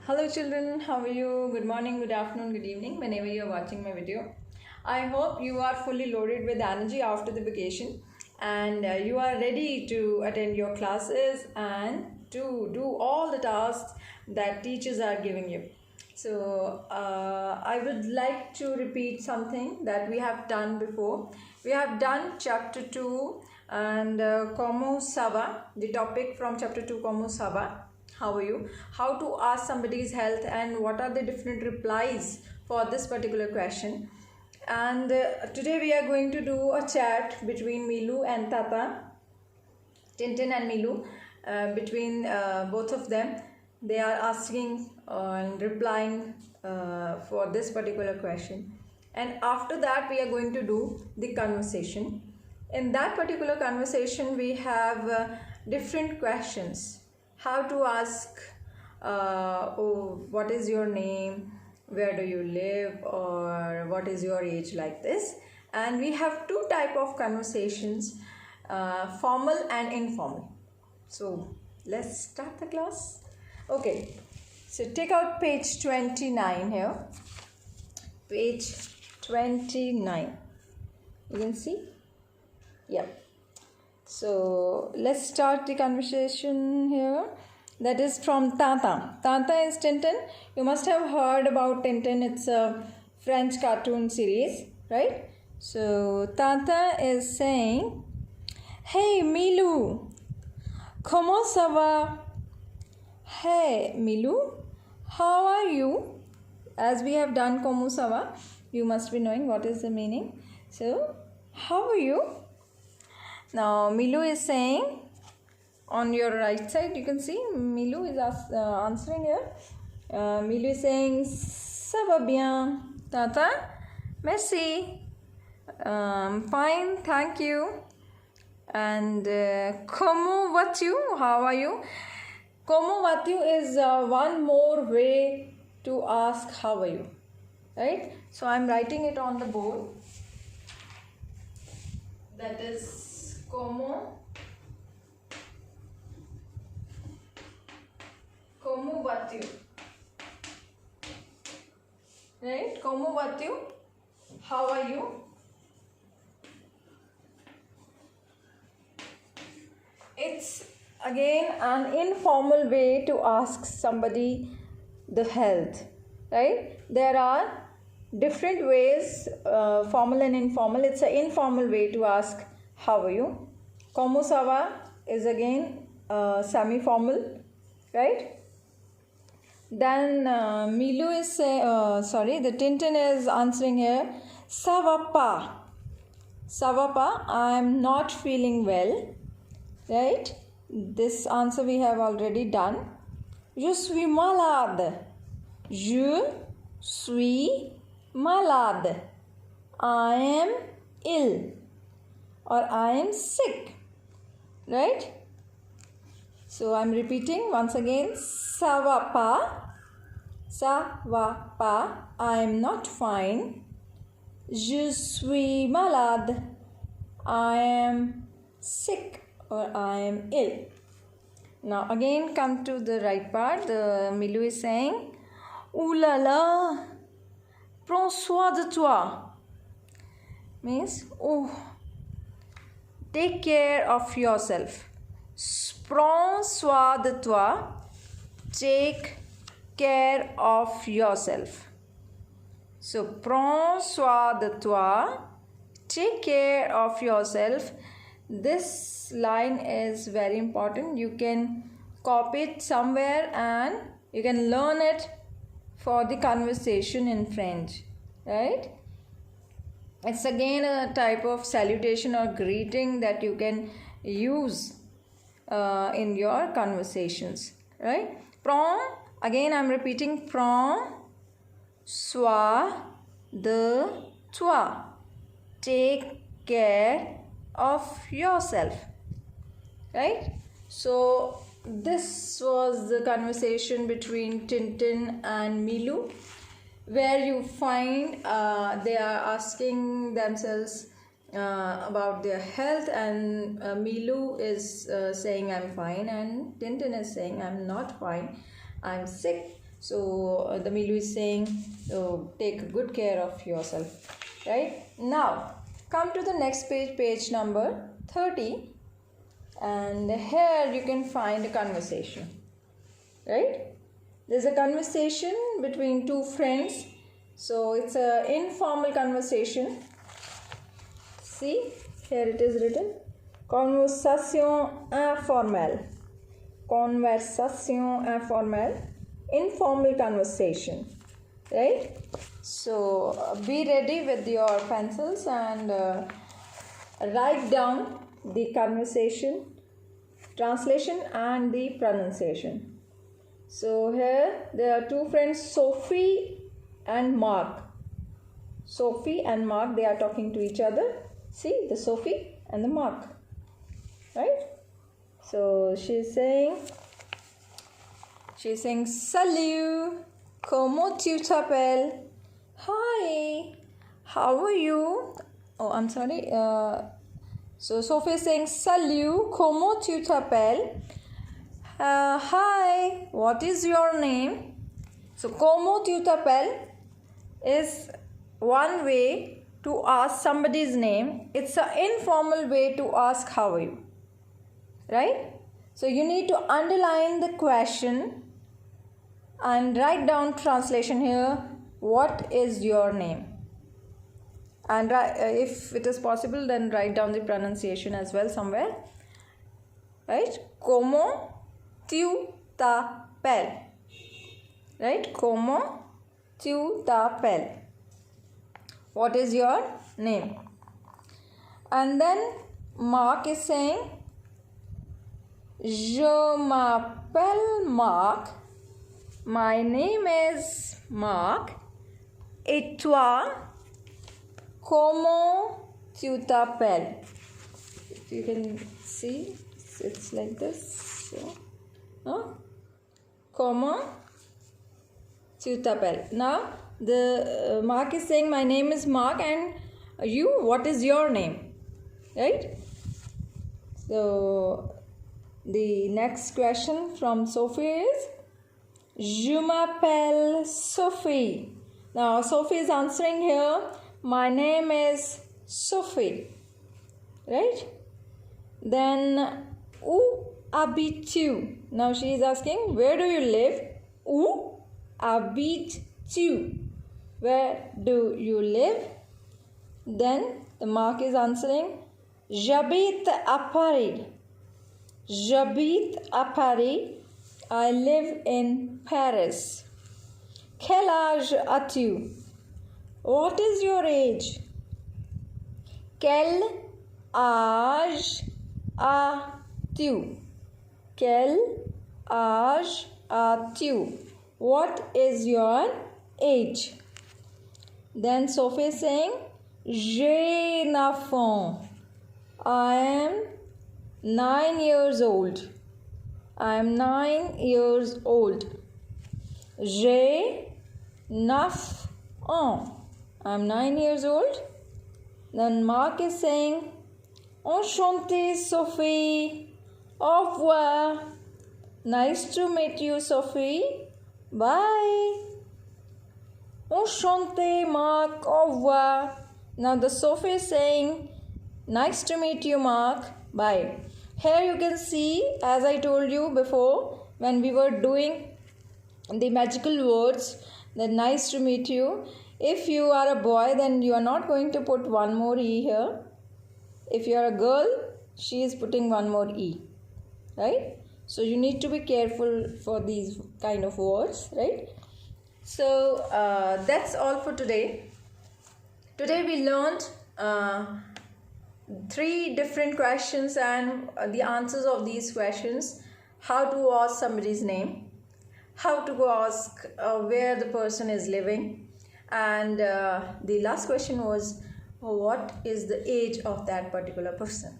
Hello children, how are you? Good morning, good afternoon, good evening, whenever you are watching my video. I hope you are fully loaded with energy after the vacation and you are ready to attend your classes and to do all the tasks that teachers are giving you. So I would like to repeat something that we have done before. We have done chapter 2 and Como Sava, the topic from chapter 2 Como Sava. How are you? How to ask somebody's health and what are the different replies for this particular question. And today we are going to do a chat between Milu and Tata, Tintin and Milu, between both of them. They are asking and replying for this particular question. And after that we are going to do the conversation. In that particular conversation we have different questions. How to ask, what is your name, where do you live, or what is your age, like this. And we have two type of conversations, formal and informal. So let's start the class. Okay, so take out page 29 here. Page 29. You can see? Yep. So let's start the conversation here. That is from Tata. Tata is Tintin. You must have heard about Tintin. It's a French cartoon series, right? So Tata is saying, "Hey Milou, comment ça va?" Hey Milou, how are you? As we have done comment ça va, you must be knowing what is the meaning. So, how are you? Now, Milu is saying, on your right side, you can see Milu is answering here. Milu is saying, "Ça va bien, Tata? Merci. Fine, thank you." And comment vas-tu? How are you? Comment vas-tu is one more way to ask how are you, right? So I'm writing it on the board. That is Como vas-tu? Right? Como vas-tu? How are you? It's again an informal way to ask somebody the health, right? There are different ways, formal and informal. It's an informal way to ask how are you. Como ça va is again semi-formal, right? Then Milu is the Tintin is answering here, "Ça va pas. Ça va pas, I'm not feeling well," right? This answer we have already done. Je suis malade. Je suis malade. I am ill. Or I am sick, right? So I'm repeating once again. Ça va pas, I am not fine. Je suis malade, I am sick or I am ill. Now again come to the right part. The Milu is saying, "Ouh la la, prends soin de toi." Means, oh, take care of yourself. Prends soin de toi. Take care of yourself. So, prends soin de toi. Take care of yourself. This line is very important. You can copy it somewhere and you can learn it for the conversation in French, right? It's again a type of salutation or greeting that you can use in your conversations, right? Prends, again I'm repeating, prends soin de toi. Take care of yourself, right? So this was the conversation between Tintin and Milu, where you find they are asking themselves about their health, and Milu is saying I'm fine, and Tintin is saying I'm not fine, I'm sick. So the Milu is saying, take good care of yourself. Right? Now, come to the next page, page number 30. And here you can find a conversation. Right? There's a conversation between two friends. So it's an informal conversation. See, here it is written. Conversation informelle. Conversation informelle. Informal conversation. Right? So be ready with your pencils and write down the conversation, translation and the pronunciation. So here there are two friends, Sophie and Mark. Sophie and Mark, they are talking to each other. See, the Sophie and the Mark. Right? So she's saying, Salut, comment tu t'appelles? Hi, how are you? Oh, I'm sorry. So Sophie is saying, Salut, comment tu t'appelles? Hi, what is your name? So, comment tu t'appelles is one way to ask somebody's name. It's an informal way to ask how are you. Right? So, you need to underline the question and write down translation here. What is your name? And if it is possible, then write down the pronunciation as well somewhere. Right? Comment tu t'appelles? Right? Comment tu t'appelles? What is your name? And then Mark is saying, Je m'appelle Mark. My name is Mark. Et toi, comment tu t'appelles? If you can see, it's like this. So, comment tu t'appelles? Now, the Mark is saying, my name is Mark, and you, what is your name? Right? So, the next question from Sophie is, Je m'appelle Sophie. Now, Sophie is answering here, my name is Sophie. Right? Then, où habites-tu? Now, she is asking, where do you live? Où habites-tu? Where do you live? Then, the Mark is answering, J'habite à Paris. J'habite à Paris. I live in Paris. Quel âge as-tu? What is your age? Quel âge as-tu? Quel âge as-tu? What is your age? Then Sophie is saying, J'ai 9 ans. I am 9 years old. I am 9 years old. J'ai 9 ans. I am 9 years old. Then Mark is saying, Enchanté, Sophie. Au revoir. Nice to meet you, Sophie. Bye. Enchanté, Mark. Au revoir. Now the Sophie is saying, nice to meet you, Mark. Bye. Here you can see, as I told you before, when we were doing the magical words, that nice to meet you. If you are a boy, then you are not going to put one more E here. If you are a girl, she is putting one more E. Right? So you need to be careful for these kind of words. Right? So that's all for today. Today we learned 3 different questions and the answers of these questions. How to ask somebody's name, how to go ask where the person is living, and the last question was what is the age of that particular person.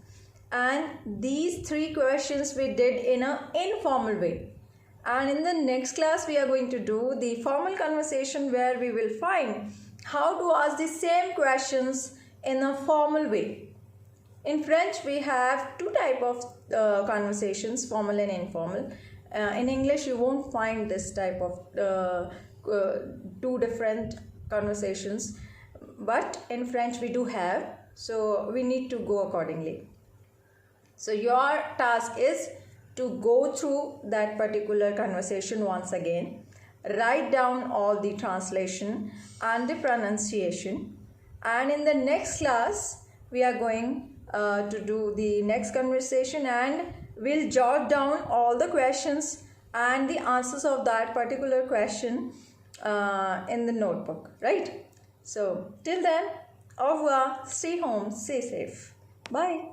And these 3 questions we did in an informal way. And in the next class we are going to do the formal conversation, where we will find how to ask the same questions in a formal way. In French, we have 2 types of conversations, formal and informal. In English you won't find this type of two different conversations, but in French we do have, so we need to go accordingly. So your task is to go through that particular conversation once again, write down all the translation and the pronunciation, and in the next class we are going to do the next conversation, and we'll jot down all the questions and the answers of that particular question in the notebook, right? So till then, au revoir, stay home, stay safe, bye.